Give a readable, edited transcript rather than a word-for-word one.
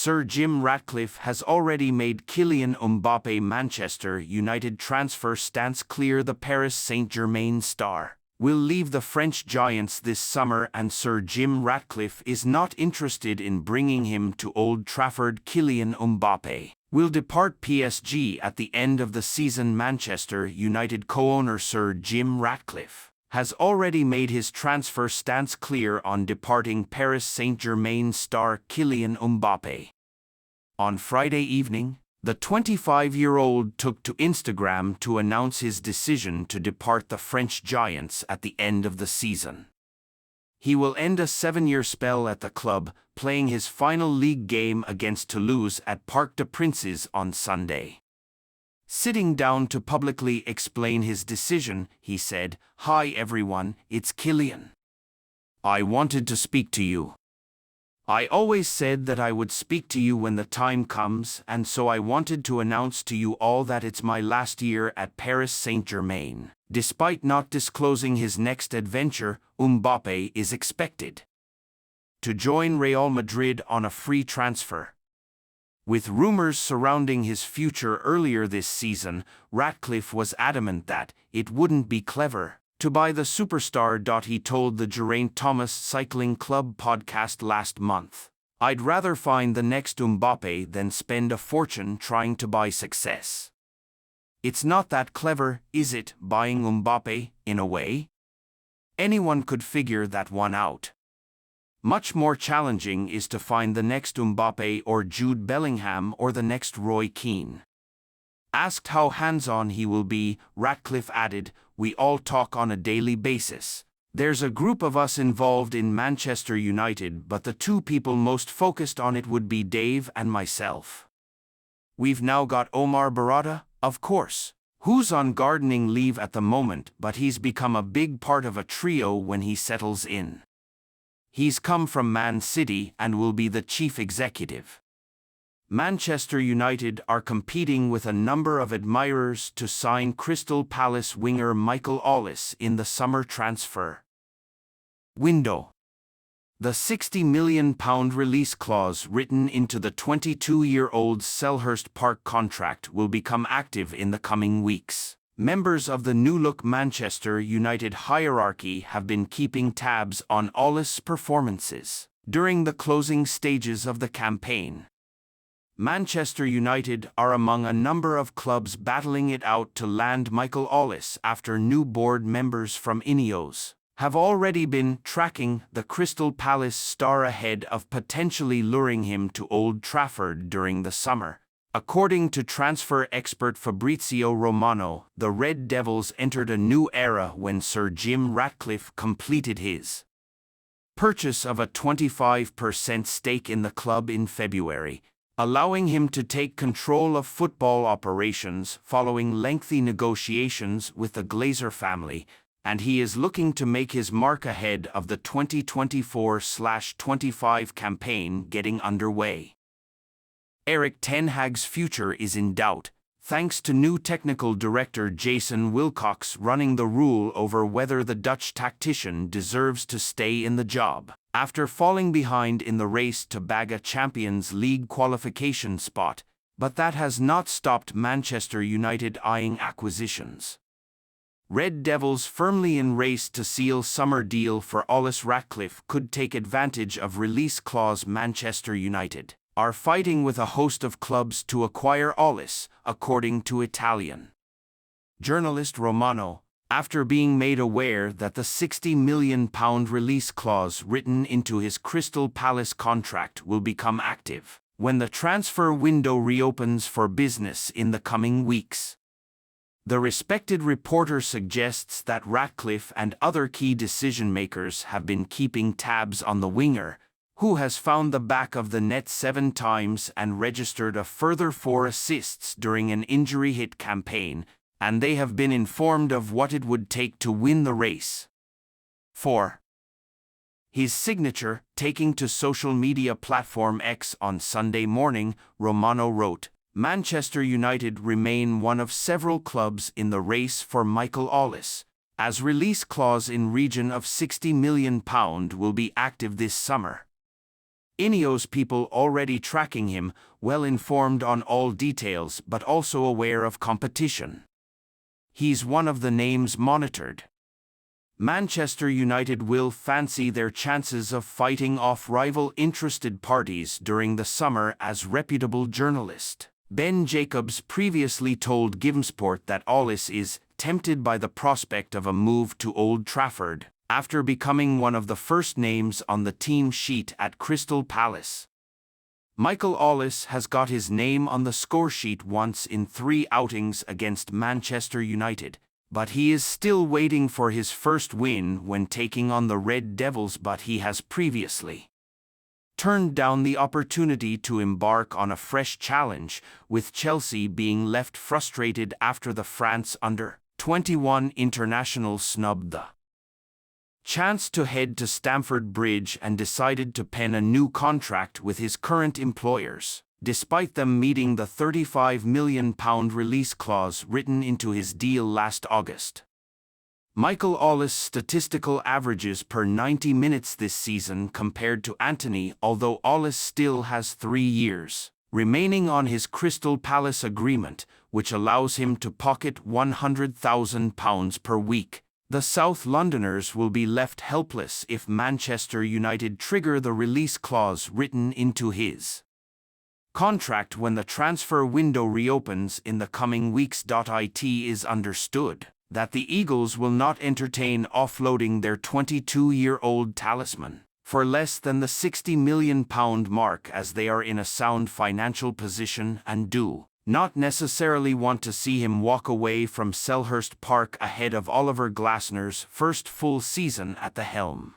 Sir Jim Ratcliffe has already made Kylian Mbappe Manchester United transfer stance clear. The Paris Saint-Germain star will leave the French giants this summer, and Sir Jim Ratcliffe is not interested in bringing him to Old Trafford. Kylian Mbappe will depart PSG at the end of the season. Manchester United co-owner Sir Jim Ratcliffe has already made his transfer stance clear on departing Paris Saint-Germain star Kylian Mbappe. On Friday evening, the 25-year-old took to Instagram to announce his decision to depart the French giants at the end of the season. He will end a 7-year spell at the club, playing his final league game against Toulouse at Parc des Princes on Sunday. Sitting down to publicly explain his decision, he said, "Hi everyone, it's Kylian. I wanted to speak to you. I always said that I would speak to you when the time comes, and so I wanted to announce to you all that it's my last year at Paris Saint-Germain." Despite not disclosing his next adventure, Mbappe is expected to join Real Madrid on a free transfer. With rumors surrounding his future earlier this season, Ratcliffe was adamant that it wouldn't be clever to buy the superstar. He told the Geraint Thomas Cycling Club podcast last month, "I'd rather find the next Mbappe than spend a fortune trying to buy success. It's not that clever, is it, buying Mbappe, in a way? Anyone could figure that one out. Much more challenging is to find the next Mbappe or Jude Bellingham or the next Roy Keane." Asked how hands-on he will be, Ratcliffe added, "We all talk on a daily basis. There's a group of us involved in Manchester United, but the two people most focused on it would be Dave and myself. We've now got Omar Barada, of course, who's on gardening leave at the moment, but he's become a big part of a trio when he settles in. He's come from Man City and will be the chief executive." Manchester United are competing with a number of admirers to sign Crystal Palace winger Michael Olise in the summer transfer window. The £60 million release clause written into the 22-year-old's Selhurst Park contract will become active in the coming weeks. Members of the new-look Manchester United hierarchy have been keeping tabs on Olise's performances during the closing stages of the campaign. Manchester United are among a number of clubs battling it out to land Michael Olise after new board members from Ineos have already been tracking the Crystal Palace star ahead of potentially luring him to Old Trafford during the summer. According to transfer expert Fabrizio Romano, the Red Devils entered a new era when Sir Jim Ratcliffe completed his purchase of a 25% stake in the club in February, allowing him to take control of football operations following lengthy negotiations with the Glazer family, and he is looking to make his mark ahead of the 2024-25 campaign getting underway. Erik ten Hag's future is in doubt, thanks to new technical director Jason Wilcox running the rule over whether the Dutch tactician deserves to stay in the job. After falling behind in the race to bag a Champions League qualification spot, but that has not stopped Manchester United eyeing acquisitions. Red Devils firmly in race to seal summer deal for Olise. Ratcliffe could take advantage of release clause. Manchester United are fighting with a host of clubs to acquire Olise, according to Italian journalist Romano, after being made aware that the £60 million release clause written into his Crystal Palace contract will become active when the transfer window reopens for business in the coming weeks. The respected reporter suggests that Ratcliffe and other key decision-makers have been keeping tabs on the winger, who has found the back of the net 7 times and registered a further 4 assists during an injury-hit campaign, and they have been informed of what it would take to win the race for his signature. Taking to social media platform X on Sunday morning, Romano wrote, "Manchester United remain one of several clubs in the race for Michael Olise, as release clause in region of £60 million will be active this summer. Ineos people already tracking him, well informed on all details but also aware of competition. He's one of the names monitored. Manchester United will fancy their chances of fighting off rival interested parties during the summer, as reputable journalist Ben Jacobs previously told Givesport that orise is tempted by the prospect of a move to Old Trafford, after becoming one of the first names on the team sheet at Crystal Palace. Michael Orise has got his name on the scoresheet once in 3 outings against Manchester United, but he is still waiting for his first win when taking on the Red Devils. But he has previously turned down the opportunity to embark on a fresh challenge, with Chelsea being left frustrated after the France under-21 international snubbed the chance to head to Stamford Bridge and decided to pen a new contract with his current employers, despite them meeting the £35 million release clause written into his deal last August. Michael Orise's statistical averages per 90 minutes this season compared to Antony, although Orise still has 3 years remaining on his Crystal Palace agreement, which allows him to pocket £100,000 per week. The South Londoners will be left helpless if Manchester United trigger the release clause written into his contract when the transfer window reopens in the coming weeks. It is understood that the Eagles will not entertain offloading their 22-year-old talisman for less than the £60 million mark, as they are in a sound financial position and do not necessarily want to see him walk away from Selhurst Park ahead of Oliver Glasner's first full season at the helm.